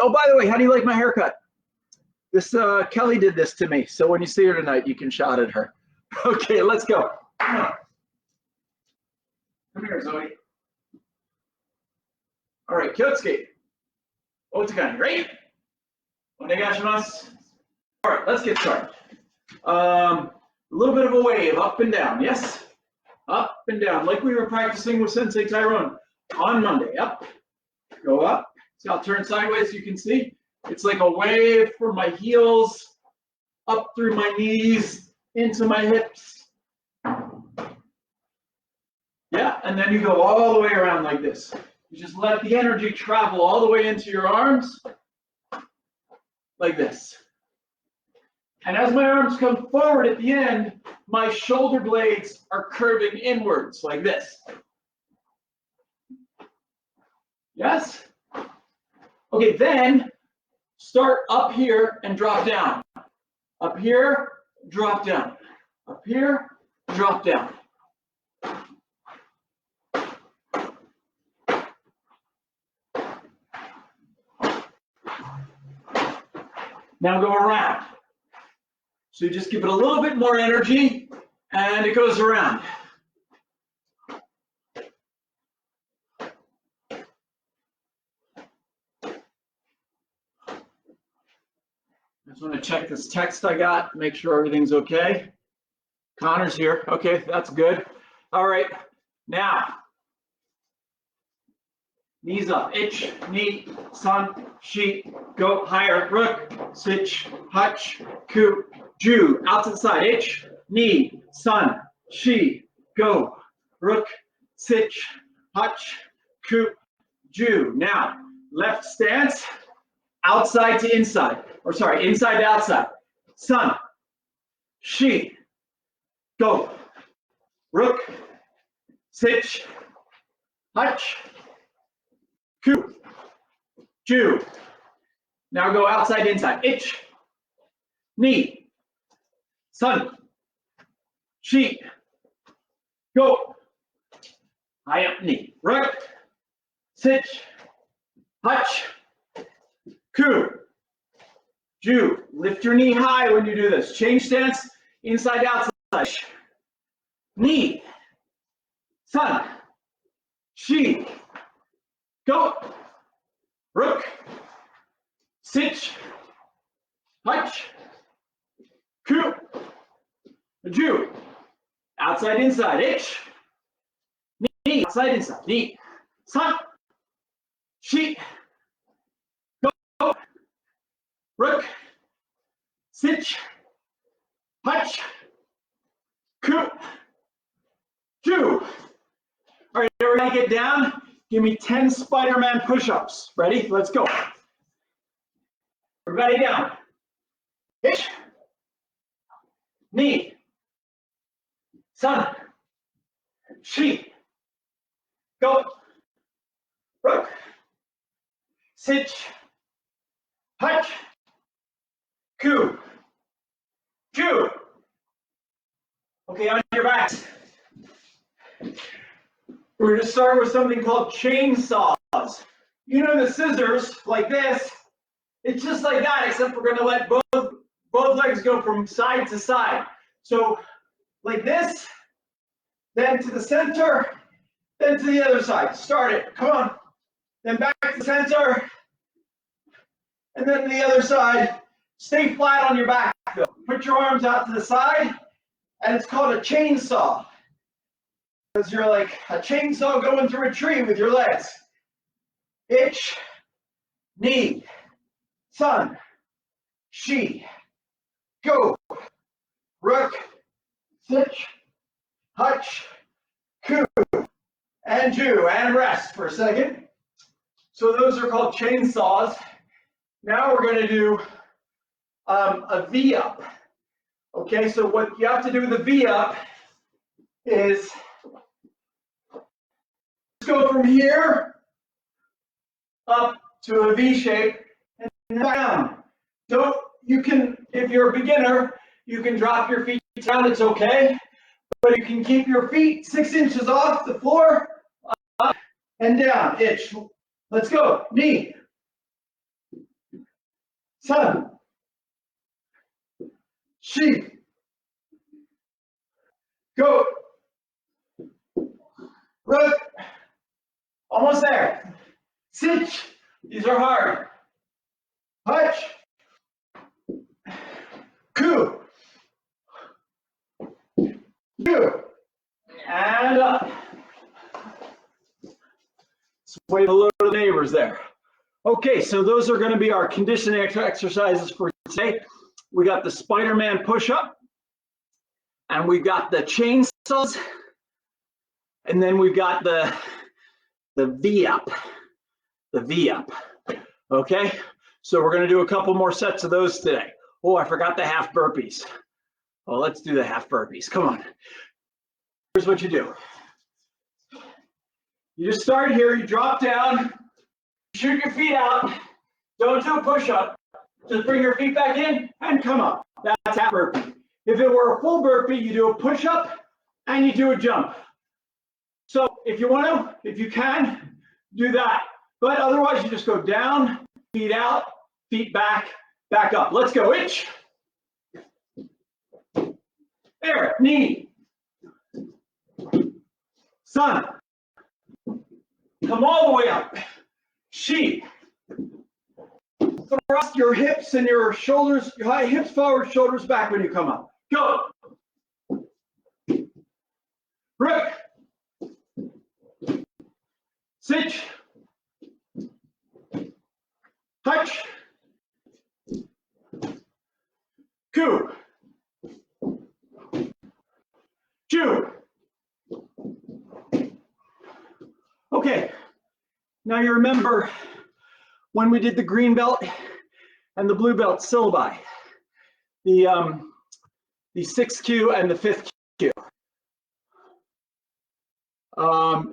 Oh, by the way, how do you like my haircut? This Kelly did this to me, so when you see her tonight, you can shout at her. Okay, let's go. Come here, Zoe. All right, Kyotsuke. Otsuka, ready? Onegaishimasu. All right, let's get started. A little bit of a wave, up and down, yes? Up and down, like we were practicing with Sensei Tyrone on Monday. Up, go up. See, I'll turn sideways, you can see. It's like a wave from my heels, up through my knees, into my hips. Yeah, and then you go all the way around like this. You just let the energy travel all the way into your arms, like this. And as my arms come forward at the end, my shoulder blades are curving inwards, like this. Yes? Okay, then start up here and drop down. Up here, drop down. Up here, drop down. Now go around. So you just give it a little bit more energy, and it goes around. I just want to check this text I got, make sure everything's okay. Connor's here. Okay, that's good. All right, now, knees up. Ich, ni, san, shi, go higher. Rook, sich, hutch, ku, ju. Out to the side. Ich, ni, san, shi, go. Rook, sich, hutch, ku, ju. Now, left stance, outside to inside. Or sorry, inside to outside. San, shi, go. Rook, sich, hutch, ku, ju. Now go outside, inside. Ich, ni, san, shi, go. High up knee. Rook, sich, hutch, ku, ju. Lift your knee high when you do this. Change stance, inside, outside. Knee, san, shi, go. Rook, sich, hutch, ku, ju. Outside, inside. Ich, knee, outside, inside. Knee, san, shi, go. Rook, sich, hutch, ku, ju. All right, everybody get down. Give me 10 Spider-Man push-ups. Ready? Let's go. Everybody down. Ich, ni, san, shi, go. Rook, sich, hutch, ku, ju. Okay, on your backs. We're going to start with something called chainsaws. You know the scissors, like this. It's just like that, except we're going to let both legs go from side to side. So, like this, then to the center, then to the other side. Start it. Come on. Then back to the center, and then to the other side. Stay flat on your back, though. Put your arms out to the side, and it's called a chainsaw. Because you're like a chainsaw going through a tree with your legs. Ich, ni, san, shi, go. Rook, sich, hutch, ku, and ju. And rest for a second. So those are called chainsaws. Now we're going to do a V-up. Okay, so what you have to do with the V-up is go from here up to a V shape and down. You can, if you're a beginner, you can drop your feet down, it's okay. But you can keep your feet 6 inches off the floor, up and down. Ich. Let's go. Knee, San, Shi, go, Ruk, almost there. Sich, these are hard. Hutch, Ku, Ku, and up. Wave hello to the neighbors there. Okay, so those are going to be our conditioning exercises for today. We got the Spider-Man push-up, and we've got the chainsaws, and then we've got the V-up, the V-up. Okay, so we're going to do a couple more sets of those today. Oh, I forgot the half burpees. Well, let's do the half burpees. Come on. Here's what you do. You just start here, you drop down, shoot your feet out, don't do a push-up, just bring your feet back in and come up. That's half burpee. If it were a full burpee, you do a push-up and you do a jump. So if you want to, if you can, do that. But otherwise, you just go down, feet out, feet back, back up. Let's go, itch. There, knee. Sun. Come all the way up. Shi. Thrust your hips and your shoulders, your hips forward, shoulders back when you come up. Go. Rook. Sich. Touch. Ku. Ju. Okay, now you remember when we did the green belt and the blue belt syllabi, the 6Q and the 5th Q.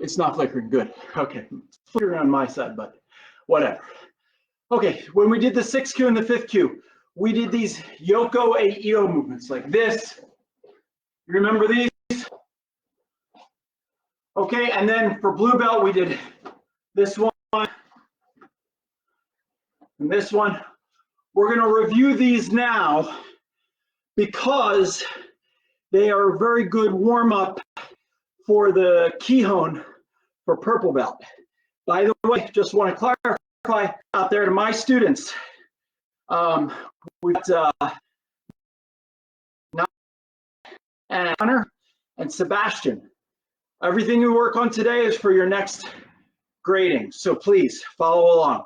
It's not flickering, good. Okay, it's flickering on my side, but whatever. Okay, when we did the 6Q and the 5th Q, we did these Yoko Eido movements like this. You remember these? Okay, and then for blue belt, we did this one and this one. We're going to review these now because they are a very good warm-up for the Kihon for purple belt. By the way, just want to clarify out there to my students, we've got Hunter and Sebastian. Everything we work on today is for your next grading, so please follow along.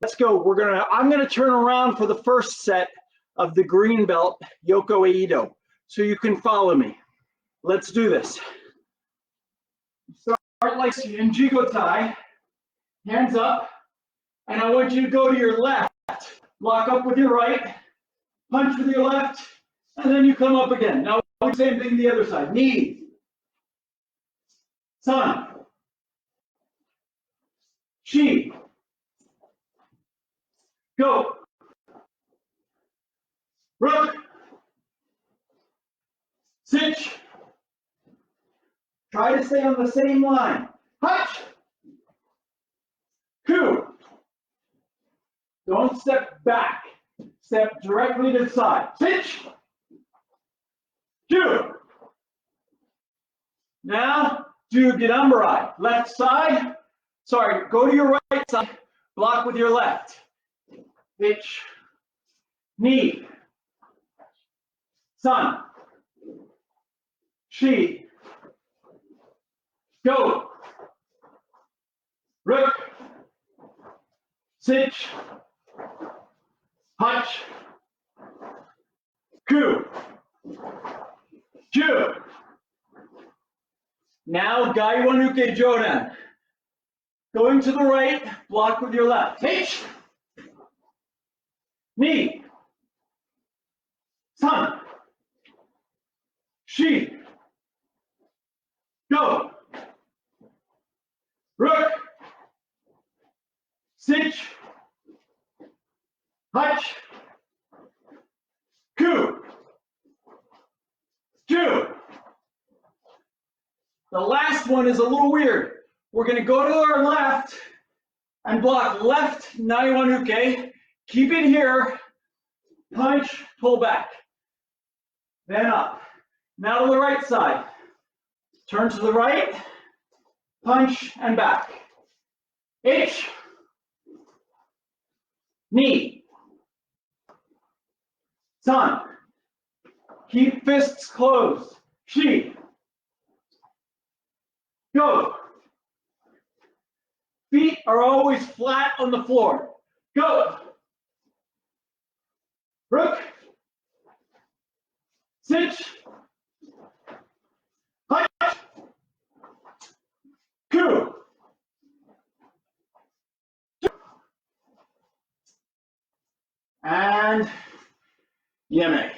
Let's go. I'm gonna turn around for the first set of the green belt Yoko Eido, so you can follow me. Let's do this. Start like in Jigotai, hands up, and I want you to go to your left. Lock up with your right, punch with your left, and then you come up again. Now, same thing the other side. Knee. Sun. Shi. Go. Rook. Sich. Try to stay on the same line. Hutch. Ku. Don't step back. Step directly to the side. Sich. Ku. Now, do Gedambarai. Left side. Sorry, go to your right side. Block with your left. Hitch. Knee. Sun. Shi. Go. Rook. Sich. Hutch. Ku. Ju. Now, Gaiwanuke Jodan. Going to the right, block with your left. H. Knee. Sun. Shi. Go. Rook. Sich. Hutch. Ku. Ju. The last one is a little weird. We're going to go to our left and block left Naiwanuke, Keep it here, punch, pull back. Then up. Now to the right side. Turn to the right, punch, and back. H, knee, sun. Keep fists closed. Shi, go. Feet are always flat on the floor. Go. Rook, sit, punch, coup. And yeme.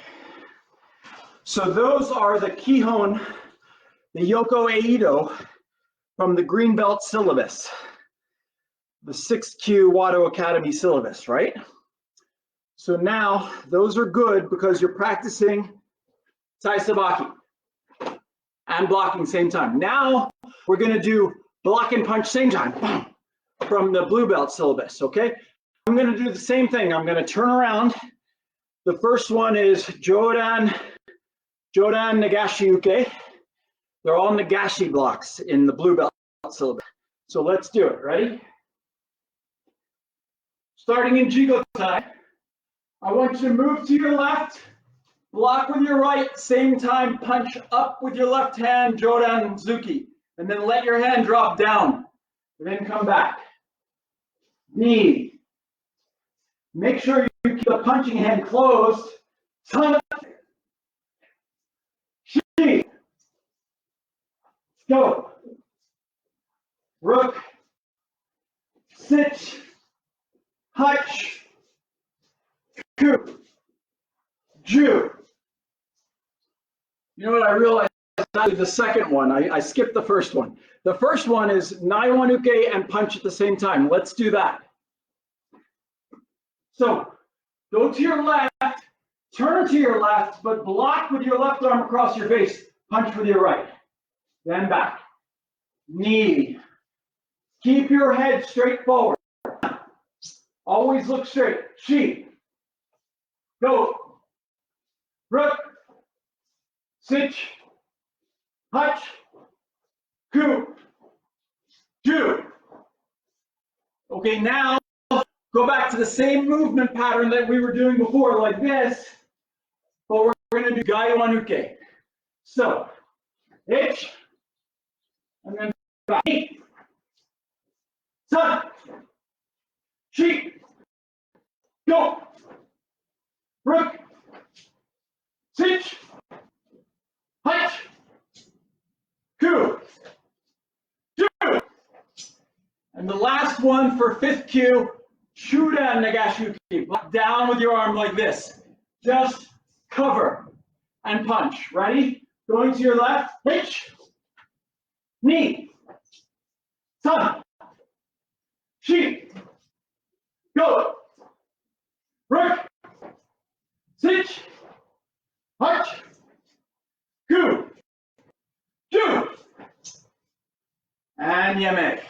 So those are the Kihon, the Yoko Eido from the Green Belt syllabus, the 6Q Wado Academy syllabus, right? So now those are good because you're practicing Tai Sabaki and blocking same time. Now we're going to do block and punch same time from the Blue Belt syllabus, okay? I'm going to do the same thing. I'm going to turn around. The first one is Jodan Nagashi Uke. They're all Nagashi blocks in the Blue Belt syllabus. So let's do it. Ready? Starting in Jigotai, I want you to move to your left, block with your right, same time, punch up with your left hand, Jodan Zuki, and then let your hand drop down, and then come back. Knee. Make sure you keep the punching hand closed. Sun. Shi. Go. Rook. Sit. Hutch. Coup. Ju. You know what I realized? The second one, I skipped the first one. The first one is Naiwanuke and punch at the same time. Let's do that. So go to your left, turn to your left, but block with your left arm across your face. Punch with your right. Then back. Knee. Keep your head straight forward. Always look straight. Shi. Go. Rook. Sit. Hutch. Coup. Ju. Okay, now go back to the same movement pattern that we were doing before, like this, but we're going to do Gaiwanuke. So, H, and then back. Sun, Shi, go, Rook, Sit, Hutch, Coup, Ju. And the last one for 5th Q, Shuda Nagashiyuki. Block down with your arm like this. Just cover and punch. Ready? Going to your left. Hitch. Knee. Sun. Shi. Go. Rook. Sit. Hutch. Coup. Ju. And yeme.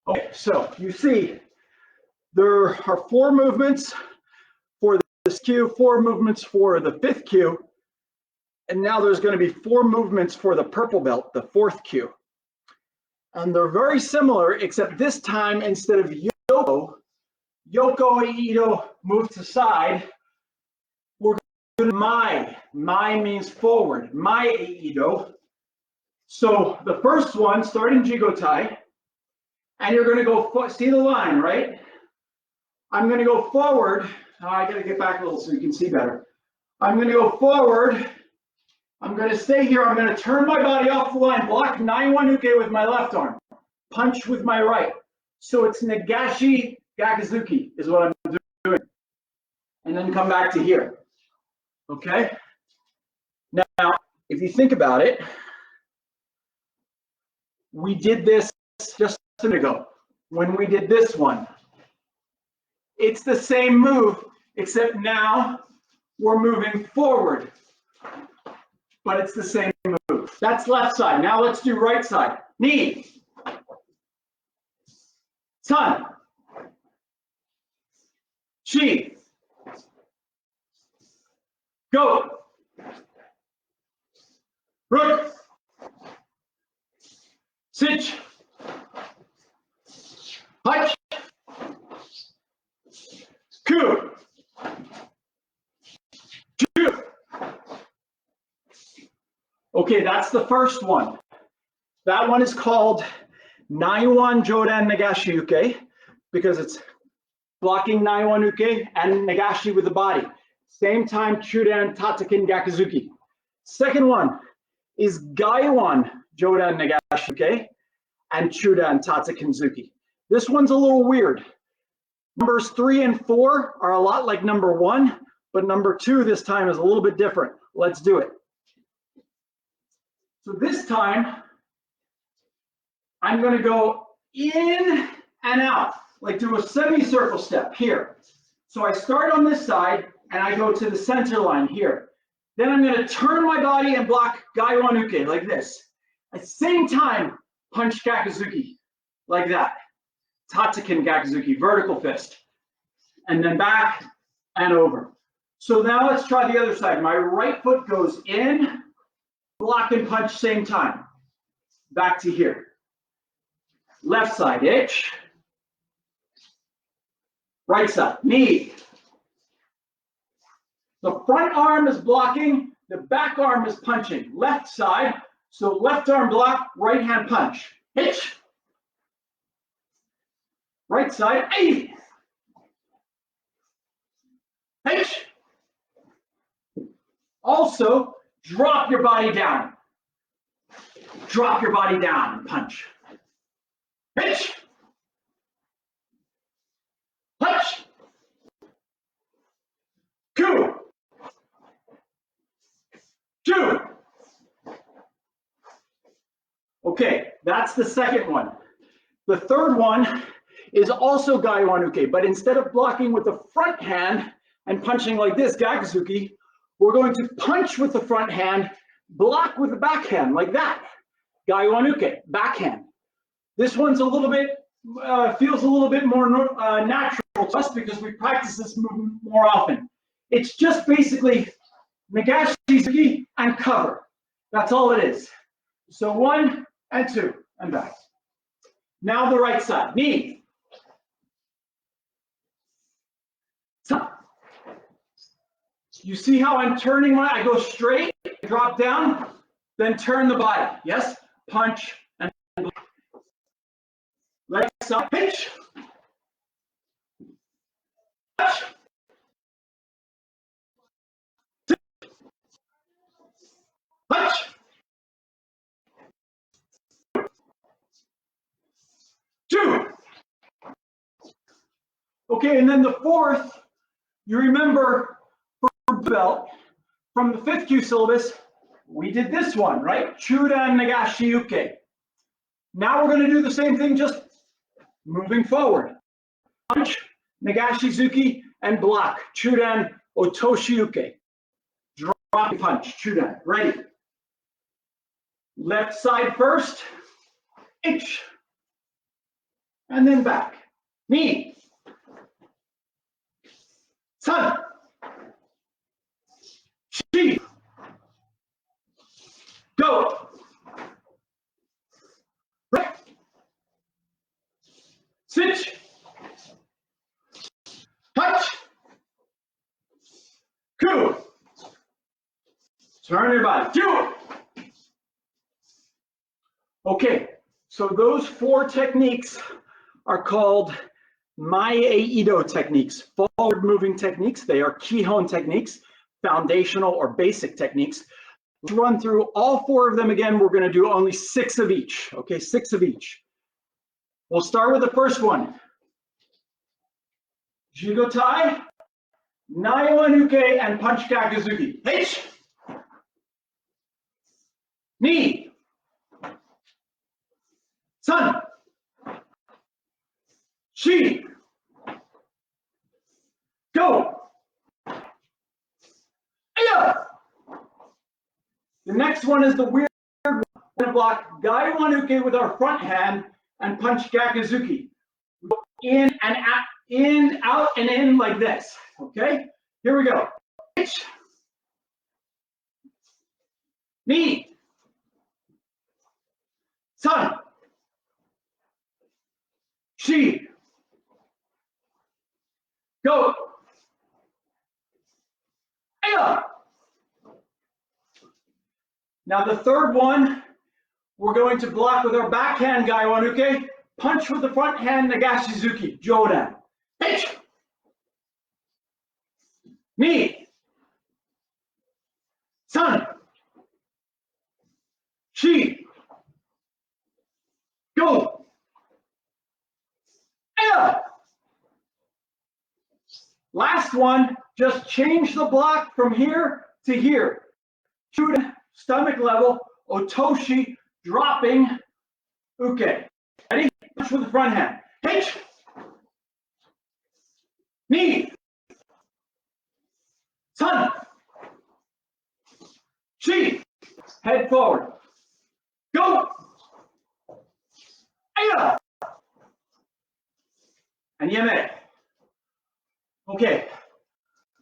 Okay, so you see, there are 4 movements for this Q, 4 movements for the 5th Q, and now there's going to be 4 movements for the purple belt, the 4th Q. And they're very similar, except this time, instead of Yoko Eido move to side, we're going to Mai. Mai means forward. Mai Eido. So the first one, starting Jigotai, and you're going to go, see the line, right? I'm going to go forward. Oh, I got to get back a little so you can see better. I'm going to go forward. I'm going to stay here. I'm going to turn my body off the line, block Naiwanuke with my left arm, punch with my right. So it's Nagashi Gakuzuki is what I'm doing. And then come back to here. Okay? Now, if you think about it, we did this just a minute ago when we did this one. It's the same move, except now we're moving forward, but it's the same move. That's left side. Now let's do right side. Knee. Sun. Chi. Go. Rook. Sich. Hutch. Ku. Chu. Okay, that's the first one. That one is called Naiwan Jodan Nagashi Uke because it's blocking Naiwan Uke and Nagashi with the body. Same time, Chudan Tatakin Gakuzuki. Second one is Gaiwan Jodan Nagashi Uke and Chudan Tatakin Zuki. This one's a little weird. Numbers 3 and 4 are a lot like number 1, but number 2 this time is a little bit different. Let's do it. So this time, I'm going to go in and out, like do a semicircle step here. So I start on this side and I go to the center line here. Then I'm going to turn my body and block Gaiwan Uke like this. At the same time, punch Gakuzuki like that. Tatakin Gakuzuki, vertical fist. And then back and over. So now let's try the other side. My right foot goes in, block and punch same time. Back to here. Left side, itch. Right side, knee. The front arm is blocking, the back arm is punching. Left side, so left arm block, right hand punch. Hitch. Right side, ay. Hitch. Also, drop your body down. Drop your body down and punch. Hitch. Punch. Ku. Two. Okay, that's the second one. The third one is also Gaiwan Uke, but instead of blocking with the front hand and punching like this, Gakuzuki, we're going to punch with the front hand, block with the back hand like that. Gaiwan Uke, backhand. This one's a little bit, feels a little bit more natural to us because we practice this movement more often. It's just basically Nagashi Zuki and cover. That's all it is. So 1 and 2 and back. Now the right side, knee. You see how I'm turning I go straight, drop down, then turn the body. Yes, punch and block. Right side, pinch. Touch. Punch. Two. Okay, and then the fourth, you remember belt from the 5th Q syllabus, we did this one, right? Chudan Nagashi Uke. Now we're going to do the same thing, just moving forward. Punch, Nagashi Zuki, and block. Chudan Otoshi Uke. Drop punch, Chudan. Ready. Left side first. Itch. And then back. Knee. Sun. Chi. Go. Right. Sit. Touch. Ku. Turn your body. Do it. Okay, so those 4 techniques are called Mae-Ido techniques, forward moving techniques. They are Kihon techniques, foundational or basic techniques. Let's run through all 4 of them again. We're going to do only 6 of each. Okay, 6 of each. We'll start with the first one. Jigotai, Naiwan Uke, and punch Gakuzuki. H. Knee. Sun. Chi. Go. Aya. The next one is the weird one. We're going to block Gaiwan Uke with our front hand and punch Gakuzuki. We go in and out, in, out, and in like this. Okay? Here we go. Pitch. Knee. Sun. Shi. Go. Aya. Now the third one, we're going to block with our backhand Gaiwanuke, punch with the front hand Nagashizuki, Jodan. Pitch. Knee. Sun. Shi. Go. Aya. Last one, just change the block from here to here. Chudan, stomach level, Otoshi, dropping, uke. Ready? Punch with the front hand. Pitch. Knee. Sun. Shi. Head forward. Go. Aya. And yeme. Okay.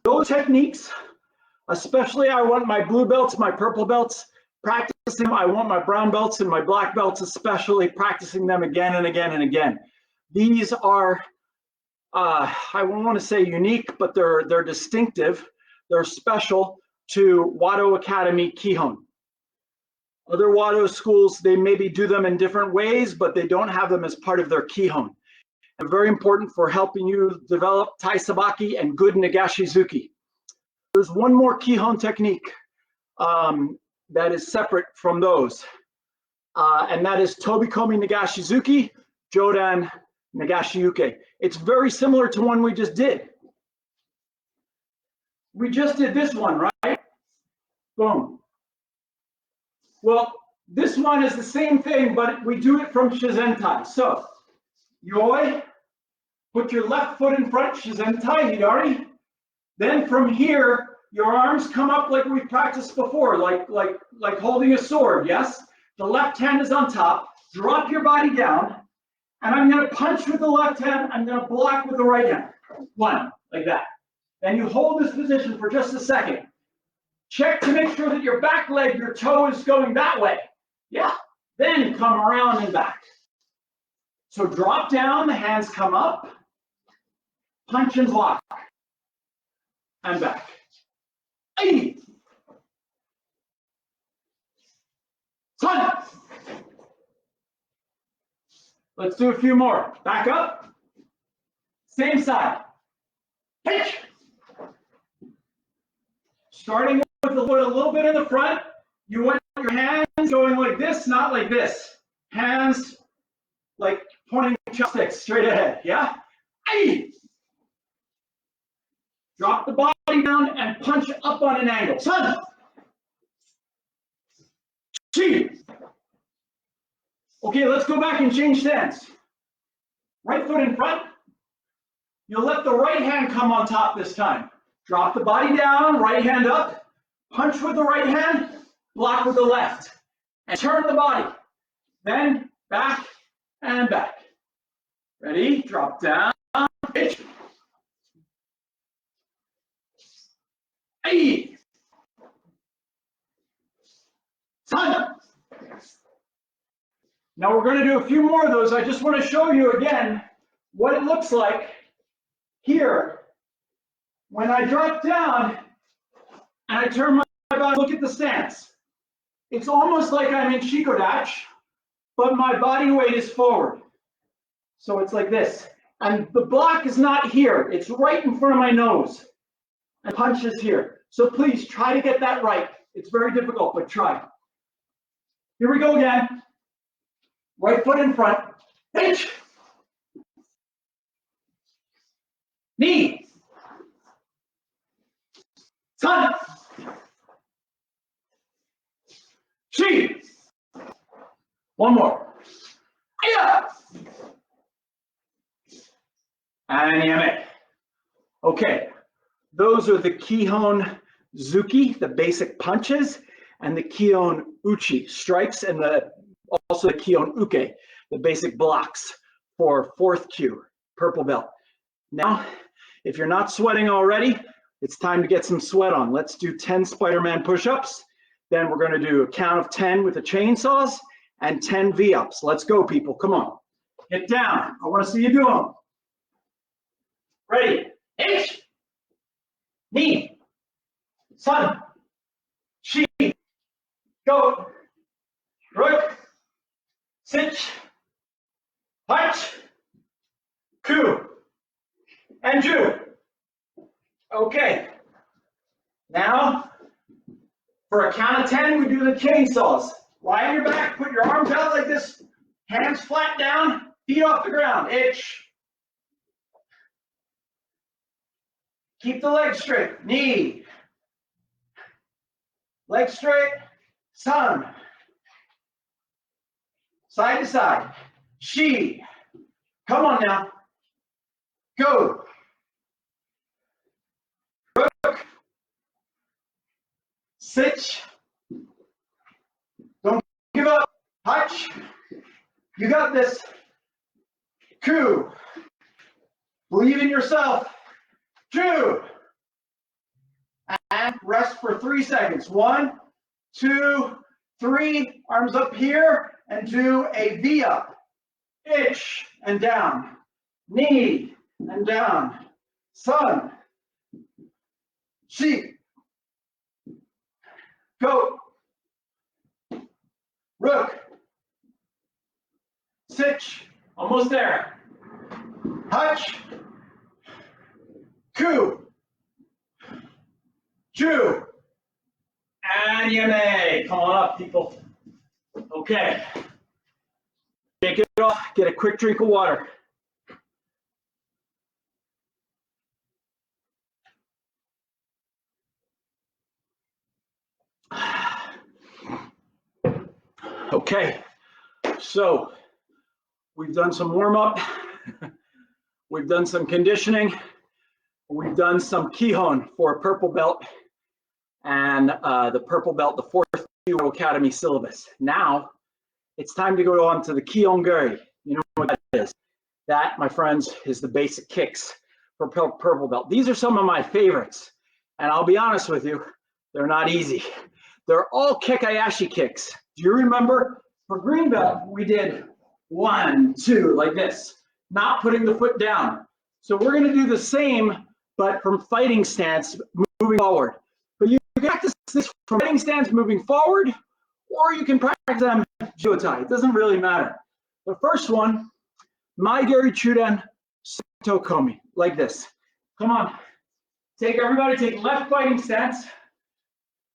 Those techniques, especially I want my blue belts, my purple belts, practicing. I want my brown belts and my black belts, especially practicing them again and again and again. These are, I won't want to say unique, but they're distinctive. They're special to Wado Academy Kihon. Other Wado schools, they maybe do them in different ways, but they don't have them as part of their Kihon. And very important for helping you develop Tai Sabaki and good Nagashizuki. There's one more Kihon technique that is separate from those, and that is Tobikomi Nagashizuki, Jodan Nagashiuke. It's very similar to one we just did. We just did this one, right? Boom. Well, this one is the same thing, but we do it from Shizentai. So, Yoi, put your left foot in front, Shizentai, Hidari. Then from here, your arms come up like we practiced before, like holding a sword, yes? The left hand is on top, drop your body down, and I'm gonna punch with the left hand, I'm gonna block with the right hand. One, like that. Then you hold this position for just a second. Check to make sure that your back leg, your toe is going that way. Yeah, then come around and back. So drop down, the hands come up, punch and block, and back. Ay. Sun. Let's do a few more. Back up, same side. Pitch. Starting with the foot a little bit in the front, you want your hands going like this, not like this. Hands like pointing chopsticks straight ahead, yeah? Aye. Drop the body down and punch up on an angle. Sun. Chi. Okay, let's go back and change stance. Right foot in front. You'll let the right hand come on top this time. Drop the body down, right hand up, punch with the right hand, block with the left, and turn the body. Then back and back. Ready? Drop down, pitch. Hey. Sun. Now we're going to do a few more of those. I just want to show you again what it looks like here. When I drop down and I turn my body, look at the stance. It's almost like I'm in Shikodachi, but my body weight is forward. So it's like this. And the block is not here. It's right in front of my nose. And punch is here. So please try to get that right. It's very difficult, but try. Here we go again. Right foot in front. Pitch. Knee. Sun. Chi. One more. Aya. And yame. Okay, those are the Kihon Zuki, the basic punches, and the Kihon Uchi, strikes, and also the Kihon Uke, the basic blocks for fourth kyu, purple belt. Now, if you're not sweating already, it's time to get some sweat on. Let's do 10 Spider-Man push-ups. Then we're going to do a count of 10 with the chainsaws and 10 V-ups. Let's go, people. Come on. Get down. I want to see you do them. Ready. H. Knee. Sun. Shi. Go. Rook. Sit. Punch. Ku. And Ju. Okay. Now, for a count of 10, we do the chainsaws. Lie on your back, put your arms out like this, hands flat down, feet off the ground. Itch. Keep the legs straight. Knee. Legs straight. Sun. Side to side. Shi. Come on now. Go. Rook. Sit. Don't give up. Touch. You got this. Ku. Believe in yourself. Ju. And rest for 3 seconds. 1, 2, 3. Arms up here and do a V up. Itch and down. Knee and down. Sun. Shi. Go. Rook. Sitch. Almost there. Touch. Ku. Ju. And you may. Come on up, people. Okay. Shake it off. Get a quick drink of water. Okay, so we've done some warm-up, we've done some conditioning, we've done some Kihon for a purple belt, and the purple belt, the 4th Wado Academy Syllabus. Now, it's time to go on to the Kihon-guri. You know what that is. That, my friends, is the basic kicks for purple belt. These are some of my favorites, and I'll be honest with you, they're not easy. They're all Kekkaiashi kicks. Do you remember for green belt, we did 1, 2, like this, not putting the foot down. So we're going to do the same, but from fighting stance, moving forward. But you can practice this from fighting stance, moving forward, or you can practice them Juotai. It doesn't really matter. The first one, Maigeri Chuden Tokomi, like this. Come on. Everybody take left fighting stance.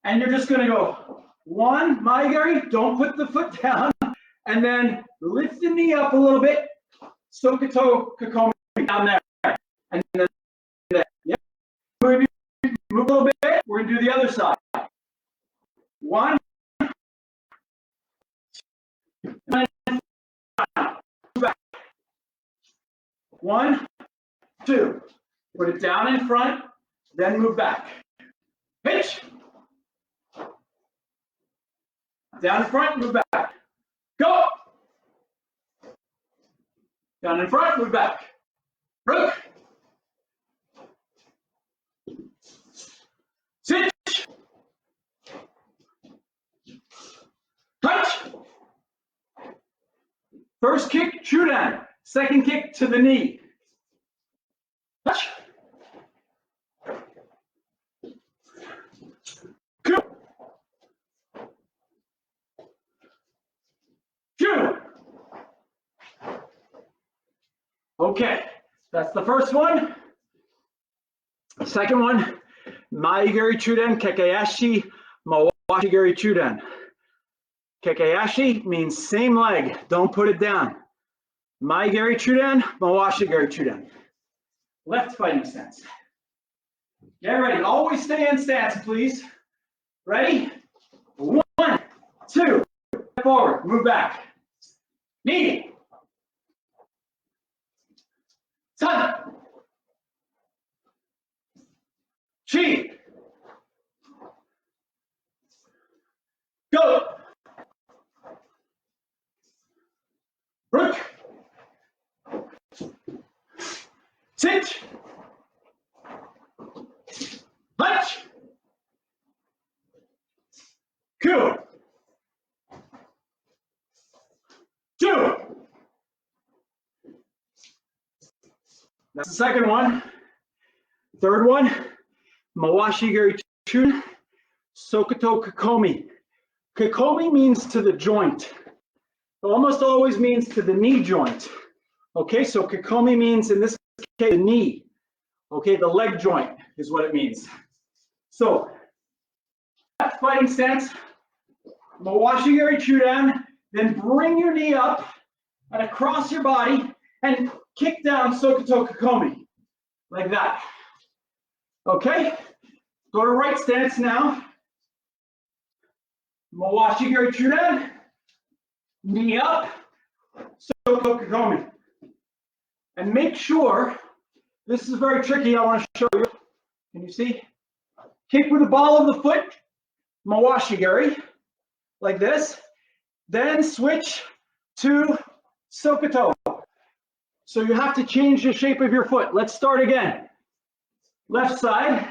And you're just going to go 1, Maigeri, don't put the foot down, and then lift the knee up a little bit, Sokoto Kokomi down there, and then there. Yep. Move a little bit, we're going to do the other side. 1, 2, back. 1, 2, put it down in front, then move back. Pitch. Down in front, move back. Go. Down in front, move back. Rook. Sit. Touch. First kick, Chuden. Second kick to the knee. Touch. Ku. Ju. Okay, that's the first one. Second one, Maigeri Chuden, Kekkaiashi, Mawashigeri Chuden. Kekkaiashi means same leg, don't put it down. Maigeri Chuden, Mawashigeri Chuden. Left fighting stance. Get ready, always stay in stance, please. Ready? 1, 2, forward, move back. Knee. Sun. Chi. Go. Rook. Sit. That's the second one. Third one, Mawashi Gari Chuden, Sokoto Kikomi. Kikomi means to the joint. It almost always means to the knee joint. Okay, so Kikomi means in this case the knee. Okay, the leg joint is what it means. So, that fighting stance, Mawashi Gari Chuden, then bring your knee up and across your body and kick down Sokoto Kikomi, like that. Okay, go to right stance now. Mawashi Gari Chuden, knee up, Sokoto Kikomi. And make sure, this is very tricky, I want to show you. Can you see? Kick with the ball of the foot, Mawashi Gari, like this. Then switch to Sokoto. So you have to change the shape of your foot. Let's start again. Left side.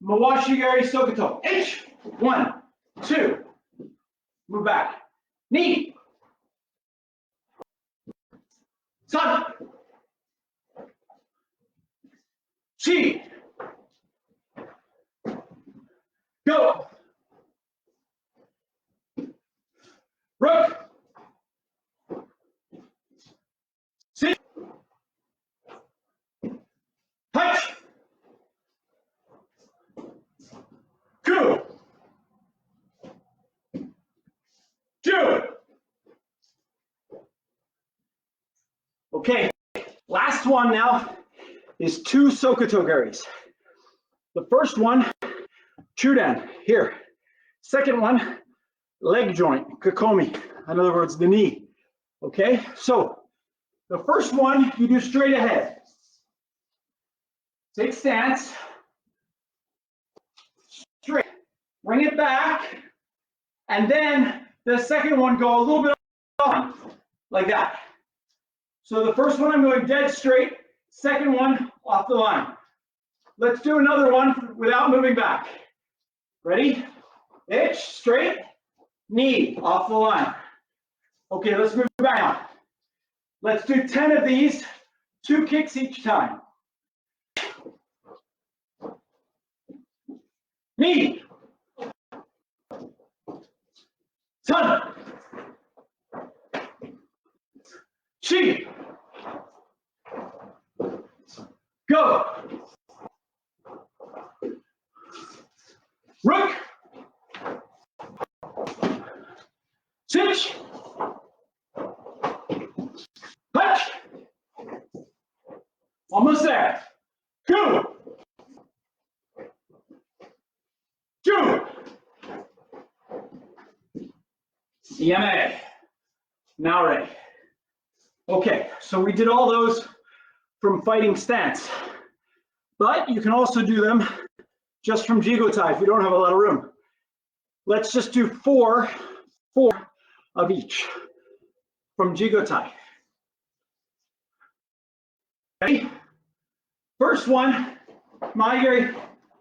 Mawashi Gari Sokoto. H. 1, 2. Move back. Knee. Sun. Chi. Go. Rook. Sit. Touch. Two. Two. Okay, last one now is 2 Sokoto Garis. The first one, Chuden, here. Second one, leg joint, Kikomi. In other words, the knee. Okay, so the first one you do straight ahead. Take stance, straight, bring it back, and then the second one go a little bit on, like that. So the first one I'm going dead straight, second one off the line. Let's do another one without moving back. Ready? Itch, straight, knee, off the line. Okay, let's move back now. Let's do 10 of these, 2 kicks each time. Knee. Sun. Chi. Go. Rook. Switch. Punch. Almost there. Two. Two. EMA. Now ready. Okay, so we did all those from fighting stance, but you can also do them just from Jigotai if you don't have a lot of room. Let's just do four of each from Jigotai. Ready? First one, Maigari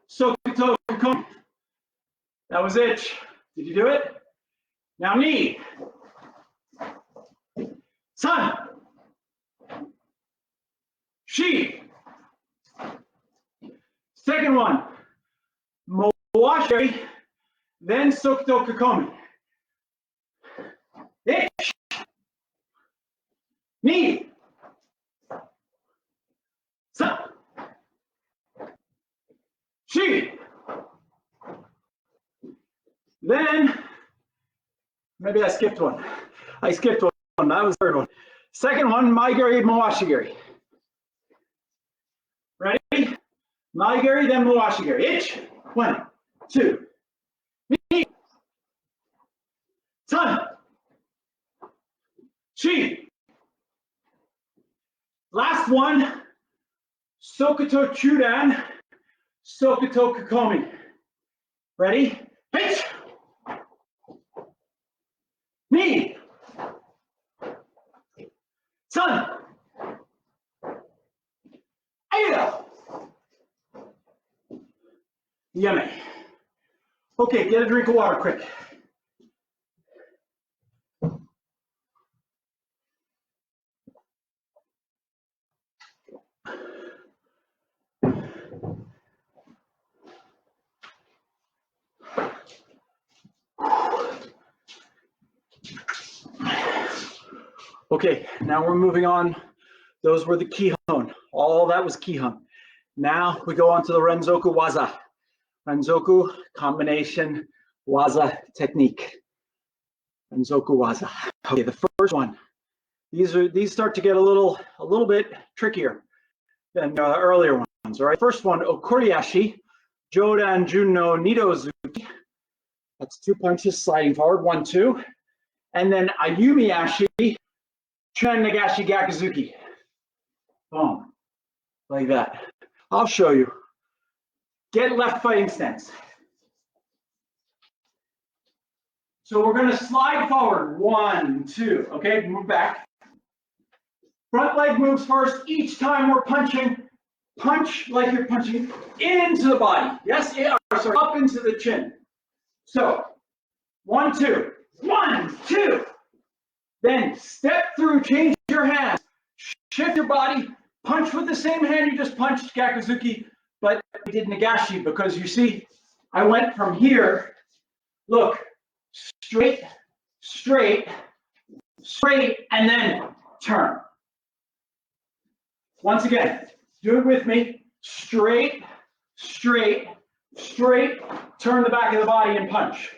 Sokoto Kikomi. That was it. Did you do it? Now knee. Sun. Chi. Second one, Mawashi, then Sokoto Kikomi. Itch. Knee. Sun. Chi. Then, maybe I skipped one. I skipped one. That was the third one. Second one, Maigari Mawashi Gari. Ready? Maigari, then Mawashi Gari. Itch. 1, 2. Knee. Sun. Chi. Last one, Sokoto Chuden, Sokoto Kikomi. Ready? Pitch. Knee. Sun. Ada. Yummy. Okay, get a drink of water quick. Okay, now we're moving on. Those were the Kihon. All that was Kihon. Now we go on to the Renzoku Waza. Renzoku combination Waza technique. Renzoku Waza. Okay, the first one. These start to get a little bit trickier than earlier ones. All right, first one, Okoriashi, Jodan Jun no Nidozuki. That's 2 punches sliding forward, 1, 2. And then Ayumiashi, Chunan Nagashi Gakuzuki. Boom, like that. I'll show you. Get left fighting stance. So we're gonna slide forward, 1, 2, okay, move back. Front leg moves first. Each time we're punching, punch like you're punching into the body. Yes, yeah, sorry, up into the chin. So, 1, 2, 1, 2. Then step through, change your hands, shift your body, punch with the same hand you just punched Gakuzuki, but I did Nagashi because you see, I went from here, look, straight, straight, straight, and then turn. Once again, do it with me. Straight, straight, straight, turn the back of the body and punch.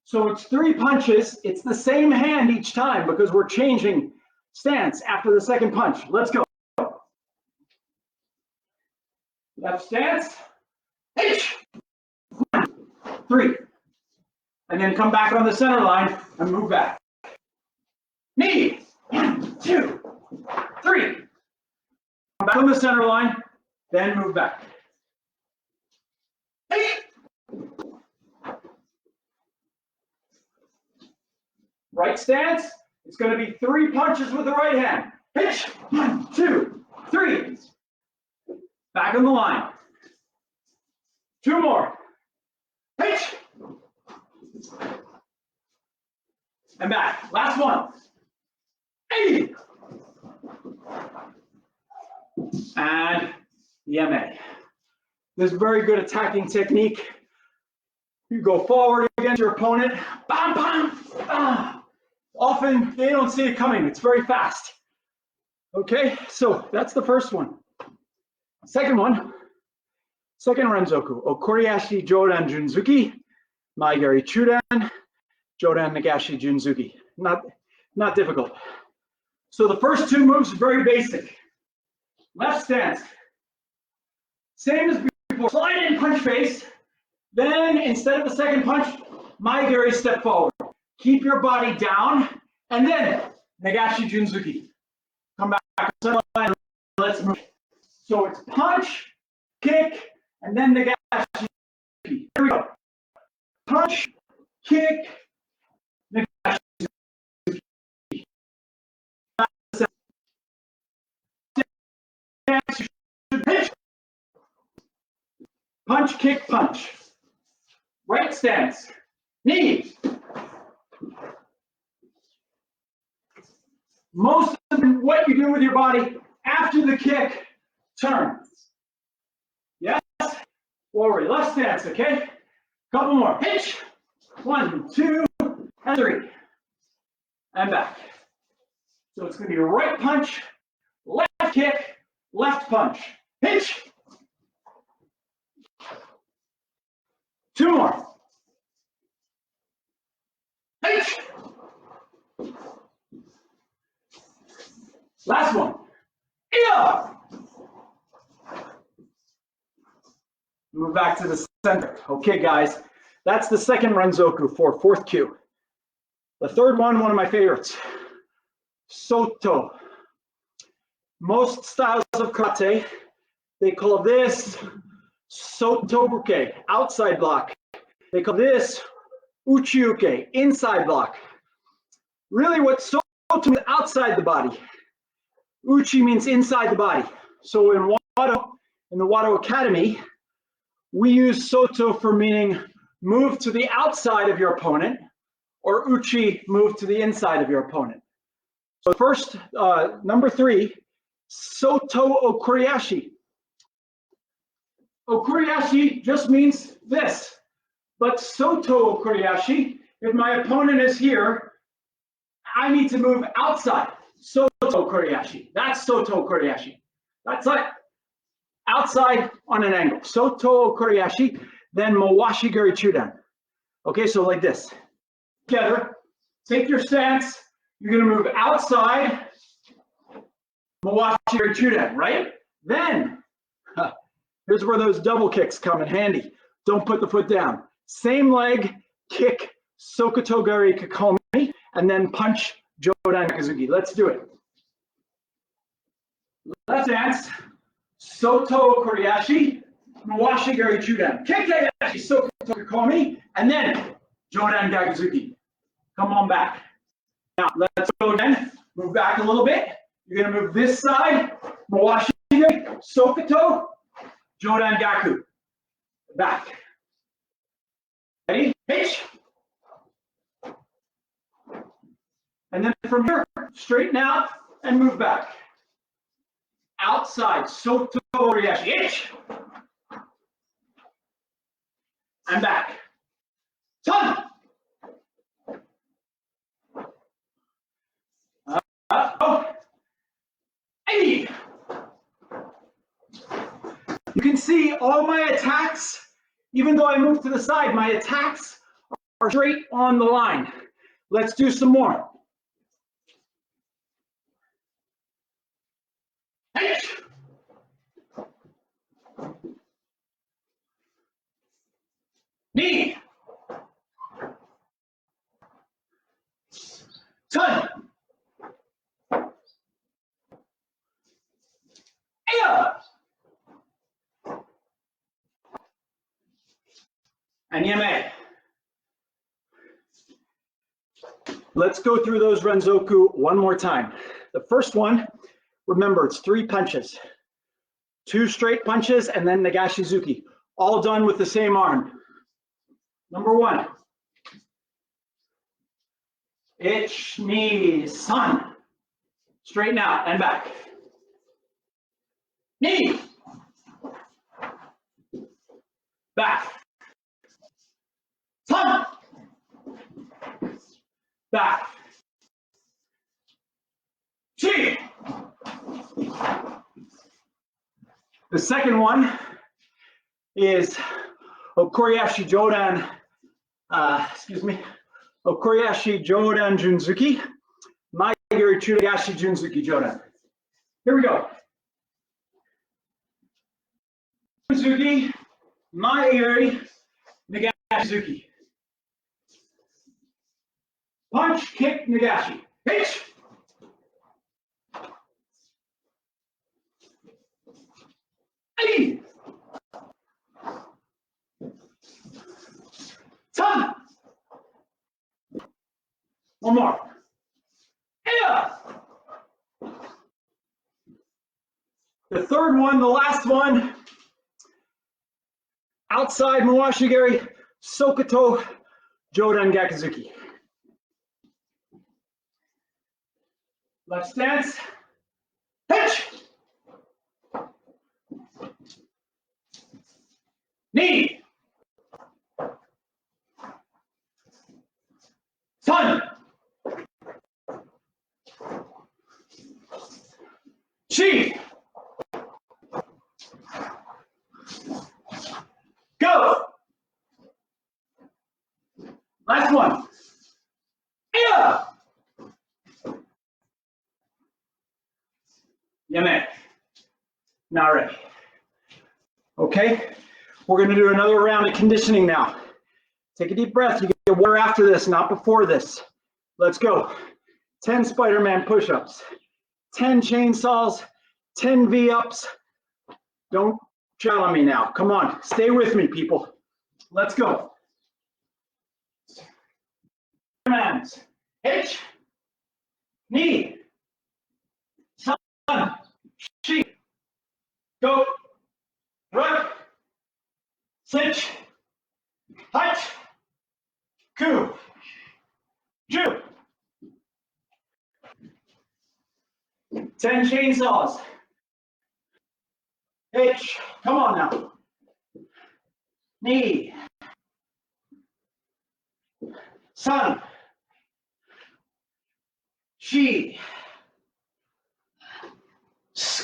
So it's 3 punches. It's the same hand each time because we're changing stance after the second punch. Let's go. Left stance. H. 1, 3. And then come back on the center line and move back. Knee. 1, 2, 3. Come back on the center line, then move back. Hey. Right stance, it's going to be 3 punches with the right hand. Hitch, 1, 2, 3. Back on the line. 2 more. Hitch. And back. Last one. Hey. And Yeme. This is very good attacking technique. You go forward against your opponent. Bam, bam, bam. Often they don't see it coming. It's very fast. Okay, so that's the first one. Second one, second Renzoku. Okoriashi Jodan Junzuki, Maigari Chudan, Jodan Nagashi Junzuki. Not difficult. So the first 2 moves are very basic. Left stance. Same as before. Slide in, punch face. Then, instead of the second punch, Maigari step forward. Keep your body down. And then, Nagashi Junzuki. Come back. Let's move. So it's punch, kick, and then Nagashi Junzuki. Here we go. Punch, kick, Nagashi Junzuki. Punch, kick, punch. Right stance. Knee. Most of what you do with your body after the kick, turn. Yes? Forward. Left stance, okay? Couple more. Hitch. 1, 2, and 3. And back. So it's going to be a right punch, left kick, left punch. Hitch. 2 more. Hitch. Last one. Yeah. Move back to the center. Okay, guys. That's the second Renzoku for 4th kyu. The third one of my favorites. Soto. Most styles of karate, they call this Soto-uke, outside block. They call this Uchi-uke, inside block. Really what Soto means outside the body. Uchi means inside the body. So in the Wado Academy, we use Soto for meaning move to the outside of your opponent, or Uchi, move to the inside of your opponent. So first, number 3, Soto Okoriashi. Okoriashi just means this, but Soto Okoriashi, if my opponent is here, I need to move outside. Soto Koreashi. That's Soto Koreashi. That's like outside on an angle. Soto Koreashi, then Mawashi Gari Chudan. Okay, so like this. Together, take your stance. You're going to move outside, Mawashi Gari Chudan, right? Then, here's where those double kicks come in handy. Don't put the foot down. Same leg, kick, Sokoto Gari Kakomi, and then punch Jodan Kazuki. Let's do it. Left stance, Soto Koreashi, Mawashi Gari Chudan. Kick Kayashi, Sokoto Kakomi, and then Jodan Gakazuki. Come on back. Now, let's go again. Move back a little bit. You're going to move this side, Mawashi Gari, Sokoto, Jodan Gaku. Back. Ready? H. And then from here, straighten out and move back. Outside, Soto Koreashi. H. And back. Ton. Oh. Hey. You can see all my attacks, even though I move to the side, my attacks are straight on the line. Let's do some more. H. Knee. Ton. Aya. And Yame. Let's go through those Renzoku one more time. The first one, remember, it's 3 punches. 2 straight punches and then Nagashizuki. All done with the same arm. Number 1. Ich, ni, san. Straighten out and back. Knee. Back. San. Back. Chi. The second one is Okoriashi Jodan, Okoriashi Jodan Junzuki, Maigiri Chudagashi Junzuki Jodan. Here we go. Junzuki, Maigiri, Nagashi. Punch, kick, Nagashi. H. Hey. Ton. One more. Yeah. The third one, the last one. Outside Mawashi Gari, Sokoto, Jodan Gakazuki. Left stance. Pitch. Knee. Sun. Chi. Go. Last one. Yeah. Yame. Not ready. Okay, we're going to do another round of conditioning now. Take a deep breath. You get water after this, not before this. Let's go. 10 Spider-Man push-ups, 10 chainsaws, 10 V-ups. Don't shout on me now. Come on, stay with me, people. Let's go. Hands. H. Knee. Sun. Chi. Go. Right. Cinch. Hutch. Ku. Ju. 10 chainsaws. H. Come on now. Knee. Sun. Chi.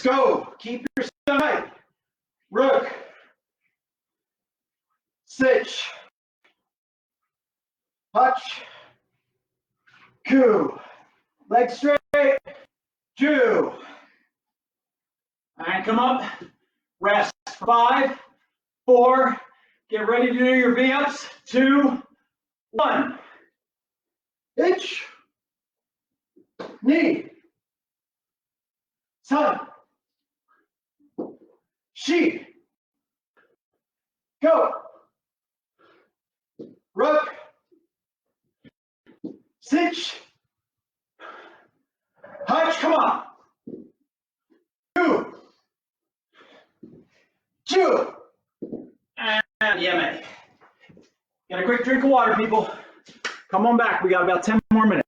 Go. Keep your side. Rook. Sitch. Touch. Coup. Leg straight. Two. And come up. Rest. 5, 4. Get ready to do your V-ups. 2, 1. Hitch. Knee. Sun. She. Go. Rook. Sitch. Hunch, come on. 2. 2. And yummy. Get a quick drink of water, people. Come on back. We got about 10 more minutes.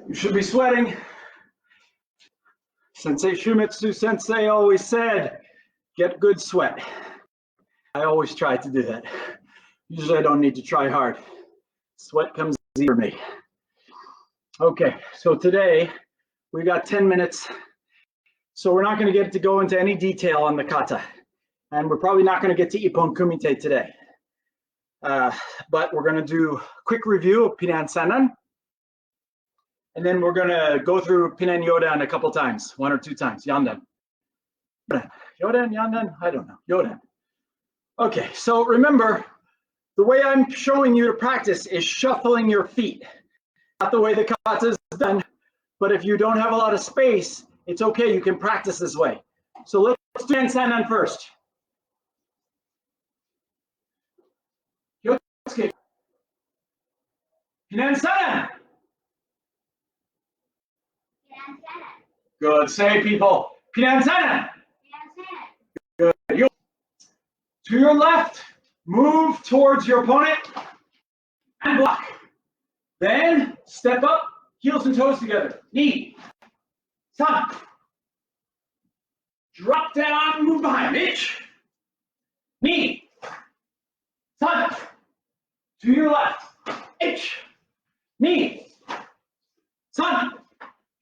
You should be sweating. Sensei Shumetsu Sensei always said, get good sweat. I always try to do that. Usually I don't need to try hard. Sweat comes easy for me. Okay, so today we got 10 minutes. So we're not going to get to go into any detail on the kata. And we're probably not going to get to Ippon Kumite today. But we're going to do a quick review of Pinan Sanan. And then we're going to go through Pinan Yodan a couple times, 1 or 2 times. Yandan. Yodan, Yandan, I don't know. Yodan. Okay, so remember, the way I'm showing you to practice is shuffling your feet. Not the way the kata is done, but if you don't have a lot of space, it's okay, you can practice this way. So let's do Pinan Sanan first. Pinan Sanan. Good. Say, people. Pinan Sanan. Good. To your left, move towards your opponent and block. Then step up, heels and toes together. Knee. Sun. Drop down, move behind. Itch. Knee. Sun. To your left. Itch. Knee. Sun.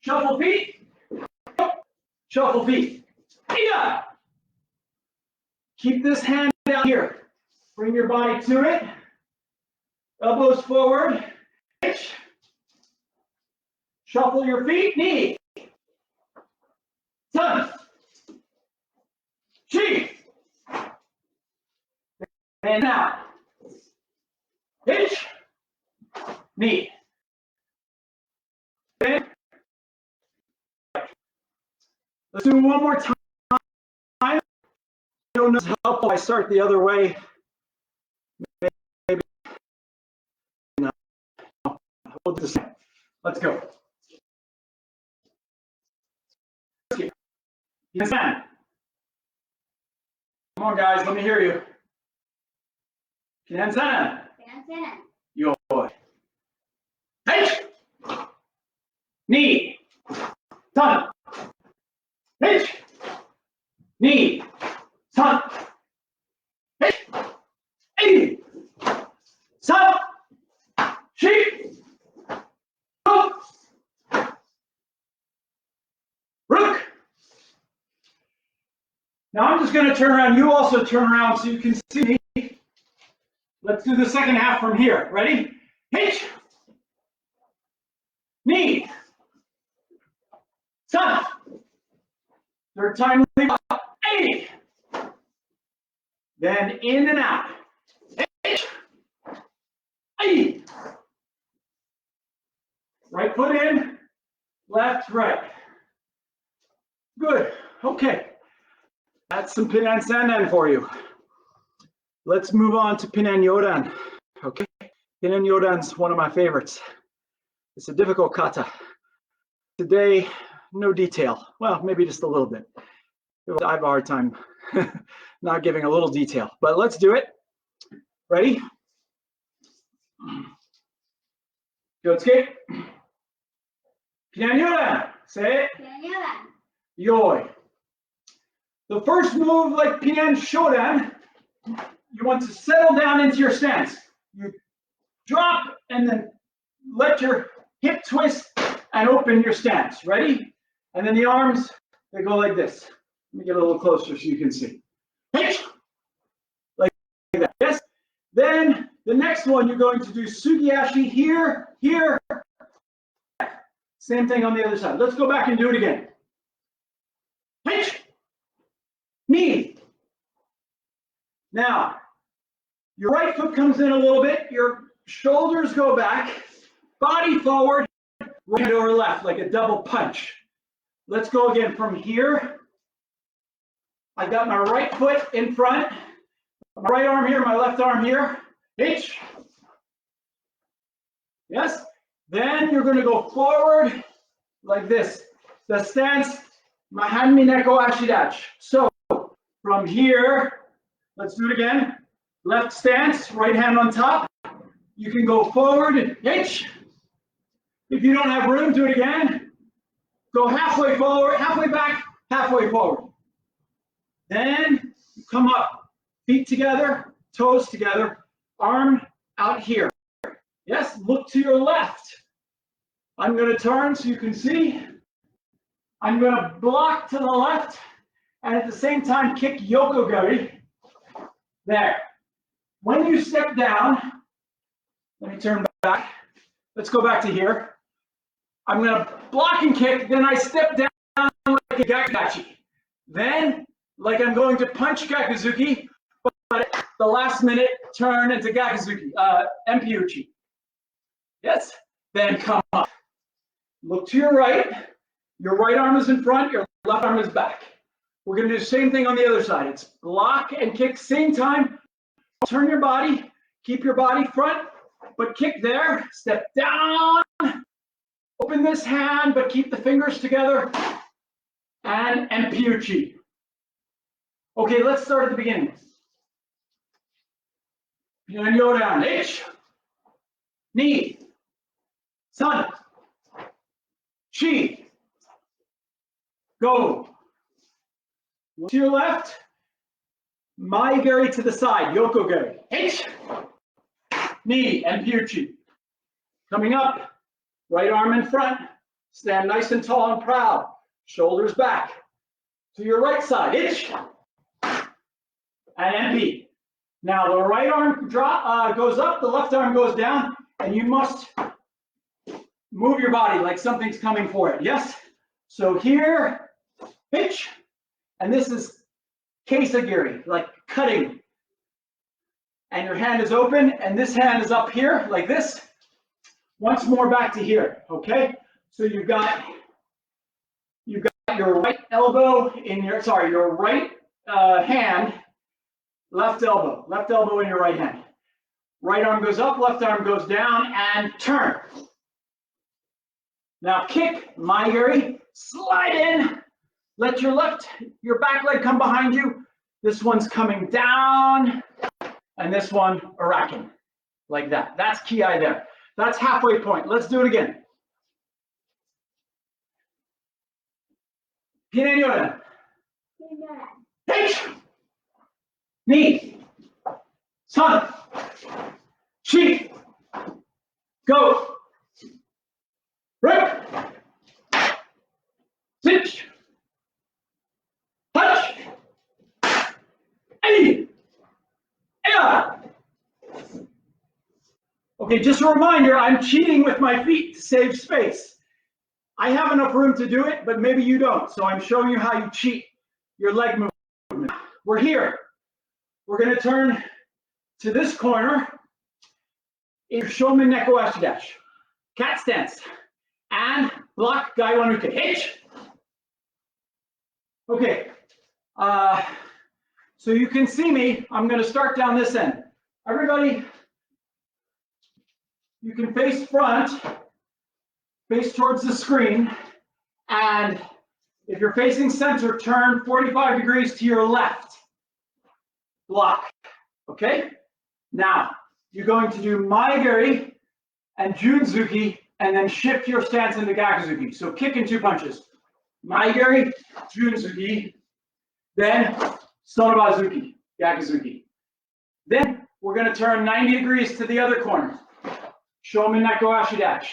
Shuffle feet. Shuffle feet. Yeah. Keep this hand down here. Bring your body to it. Elbows forward. Hitch. Shuffle your feet. Knee. Sun. Chi. And now. Hitch. Knee. And let's do it one more time. I don't know if it's helpful. I start the other way. Maybe. No. We'll do the same. Let's go. Come on, guys. Let me hear you. Pinan-san. Yo. Hey. Knee. Sun. Hitch. Knee. Sun. Hitch. Hey. Sun. Sheep. Rook. Rook. Now I'm just going to turn around. You also turn around so you can see me. Let's do the second half from here. Ready? Hitch. Knee. Sun. Third time, leave up. Hey. Then in and out. Hey. Hey. Right foot in, left, right. Good. Okay. That's some Pinan Sanan for you. Let's move on to Pinan Yodan. Okay. Pinan Yodan's one of my favorites. It's a difficult kata. Today, no detail. Well, maybe just a little bit. I have a hard time not giving a little detail, but let's do it. Ready? Kyotsuke. Pian-yodan. Say it. Pian-yodan. Yoi. The first move, like Pian-shodan, you want to settle down into your stance. You drop and then let your hip twist and open your stance. Ready? And then the arms, they go like this. Let me get a little closer so you can see. Like that. Yes? Then the next one, you're going to do Sugiyashi here, here. Same thing on the other side. Let's go back and do it again. Knee. Now, your right foot comes in a little bit, your shoulders go back, body forward, right or left, like a double punch. Let's go again from here. I got my right foot in front, my right arm here, my left arm here. H. Yes? Then you're going to go forward like this. The stance, Mahanmi Neko Ashidachi. So from here, let's do it again. Left stance, right hand on top. You can go forward, H. If you don't have room, do it again. Go halfway forward, halfway back, halfway forward. Then come up, feet together, toes together, arm out here. Yes, look to your left. I'm going to turn so you can see. I'm going to block to the left and at the same time kick Yokogari. There. When you step down, let me turn back. Let's go back to here. I'm going to block and kick, then I step down like a Gakudachi. Then, like I'm going to punch Gakuzuki, but at the last minute, turn into Gakuzuki, Empiuchi. Yes? Then come up. Look to your right arm is in front, your left arm is back. We're going to do the same thing on the other side. It's block and kick, same time. Turn your body, keep your body front, but kick there, step down, open this hand, but keep the fingers together, and Empiuchi. Okay, let's start at the beginning. Pian-yodan, H, knee, sun, chi, go. To your left, Mai-gari to the side, Yokogari. H, knee, Empiuchi. Coming up, right arm in front, stand nice and tall and proud, shoulders back. To your right side, H, and MP. Now the right arm goes up, the left arm goes down, and you must move your body like something's coming for it, yes? So here, H, and this is Keisagiri, like cutting. And your hand is open, and this hand is up here, like this. Once more back to here, okay? So you've got your right elbow in your, your right hand, left elbow in your right hand. Right arm goes up, left arm goes down, and turn. Now kick, Mai-gari, slide in, let your back leg come behind you. This one's coming down, and this one arakin, like that. That's ki-ai there. That's halfway point. Let's do it again. Pian-yodan. H, knee, sun, chi, go, rip, sit, touch, hey, yeah. Okay, just a reminder, I'm cheating with my feet to save space. I have enough room to do it, but maybe you don't. So I'm showing you how you cheat your leg movement. We're here. We're going to turn to this corner in Shomen Neko Ashidachi. Cat stance. And block Gaiwanuke. H. Okay. So you can see me. I'm going to start down this end. Everybody, you can face front, face towards the screen, and if you're facing center, turn 45 degrees to your left. Block. Okay? Now, you're going to do Maegiri and Junzuki, and then shift your stance into Gakuzuki. So kick in 2 punches. Maegiri, Junzuki, then Sonobazuki, Gakuzuki. Then we're going to turn 90 degrees to the other corner. Shomen Neko Ashidash.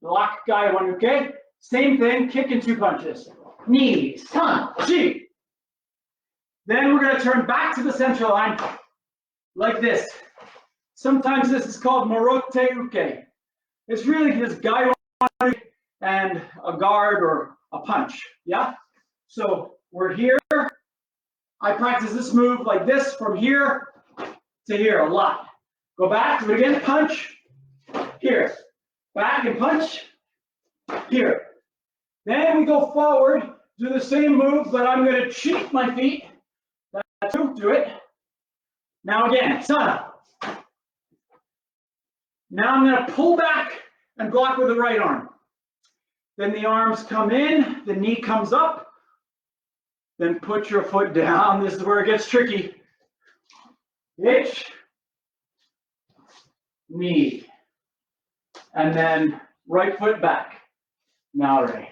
Lock Gai Wanuke. Same thing, kick in 2 punches. Ni, san, shi. Then we're going to turn back to the center line like this. Sometimes this is called Morote Uke. It's really just Gai Wanuke and a guard or a punch. Yeah? So we're here. I practice this move like this from here to here a lot. Go back, do it again, punch, here. Back and punch, here. Then we go forward, do the same move, but I'm going to cheat my feet. That's two, do it. Now again, sana. Now I'm going to pull back and block with the right arm. Then the arms come in, the knee comes up. Then put your foot down. This is where it gets tricky. Hitch, knee, and then right foot back. Now right.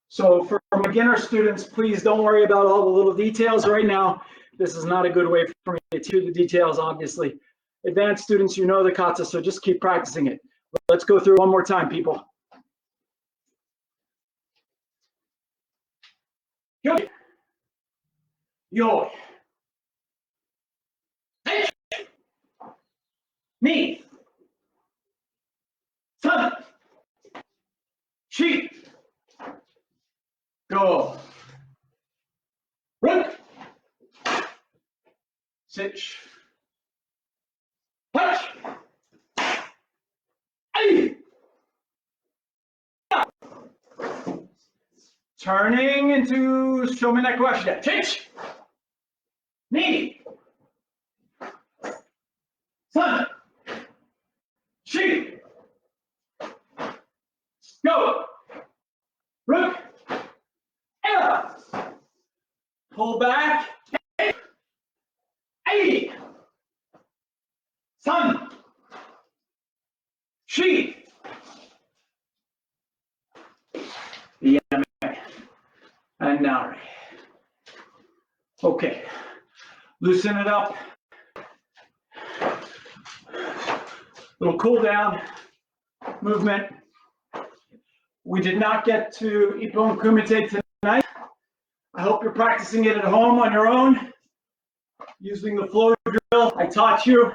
So for beginner students, please don't worry about all the little details right now. This is not a good way for me to teach you the details, obviously. Advanced students, you know the kata, so just keep practicing it. Let's go through one more time, people. Yoi. Yoi. Hey. Knee. Sun. Sheep. Go. Rook. Sitch. Punch. Hey. Turning into Shomen Neko Ashida. Change. Knee. Sun. Sheep. Go. Rook. Ella. Pull back. Hey. Sun. Sheep. Yeah. And now, okay, loosen it up. Little cool down movement. We did not get to Ippon Kumite tonight. I hope you're practicing it at home on your own, using the flow drill I taught you.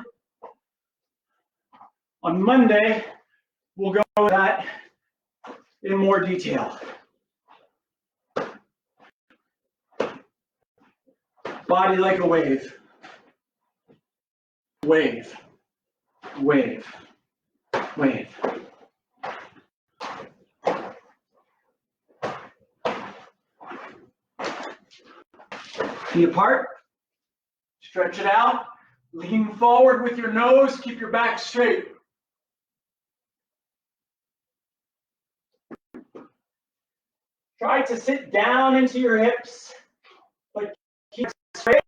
On Monday, we'll go over that in more detail. Body like a wave. Wave. Wave. Wave. Feet apart. Stretch it out. Lean forward with your nose. Keep your back straight. Try to sit down into your hips, but keep straight.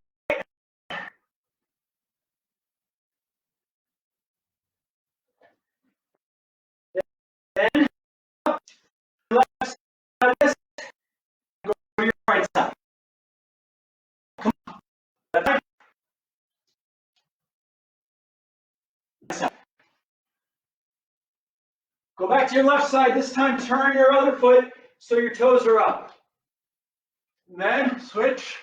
Then up to the left side of this, go to your right side. Come on. Left side. Right side. Go back to your left side. This time turn your other foot so your toes are up. And then switch.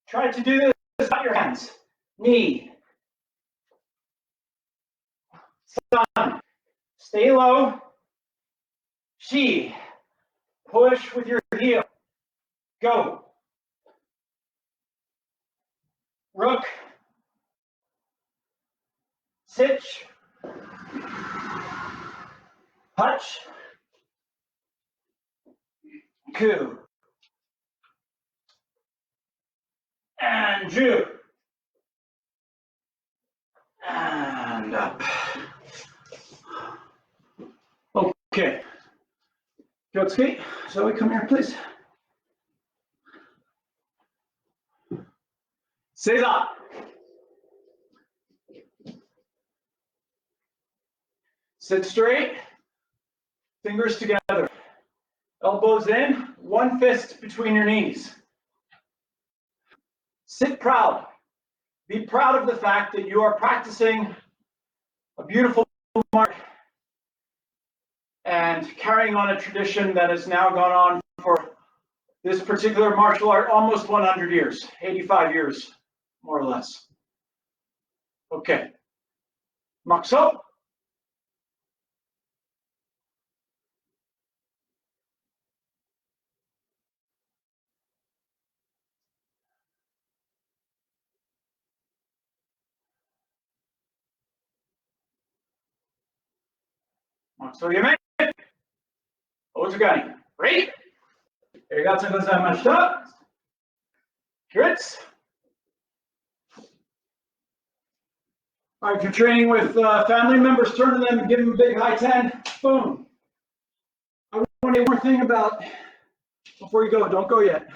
Try to do this without your hands. Knee. Sun. Stay low. Shi. Push with your heel. Go. Rook. Sitch. Touch. Ku. And Ju. And up. Okay. Gyotsuki, Zoe, come here, please. Seiza. Sit straight, fingers together, elbows in, one fist between your knees. Sit proud. Be proud of the fact that you are practicing a beautiful art and carrying on a tradition that has now gone on for this particular martial art almost 100 years, 85 years, more or less. Okay. Makso. Makso yeme. Ozugani. Ready? Arigatou gozaimashita. Grits. All right, if you're training with family members, turn to them and give them a big high 10. Boom. I want to say one more thing about, before you go, don't go yet.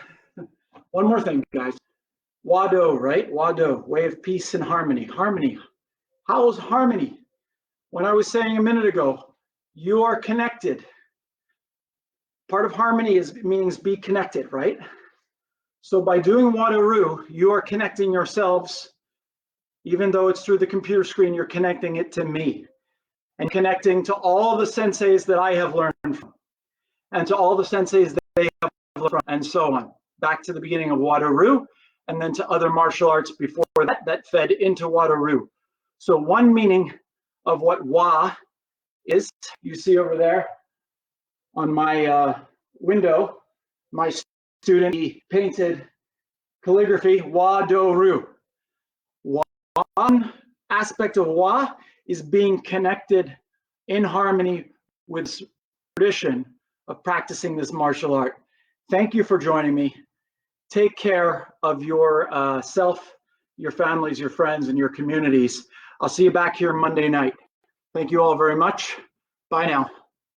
One more thing, guys. Wado, right? Wado, way of peace and harmony. Harmony. How's harmony? When I was saying a minute ago, you are connected. Part of harmony means be connected, right? So by doing Wado-Ryu, you are connecting yourselves. Even though it's through the computer screen, you're connecting it to me and connecting to all the senseis that I have learned from and to all the senseis that they have learned from, and so on. Back to the beginning of Wado-Ryu and then to other martial arts before that fed into Wado-Ryu. So one meaning of what Wa is, you see over there on my window, my student, he painted calligraphy, Wado-Ryu. One aspect of Wa is being connected in harmony with tradition of practicing this martial art. Thank you for joining me. Take care of your self, your families, your friends, and your communities. I'll see you back here Monday night. Thank you all very much. Bye now.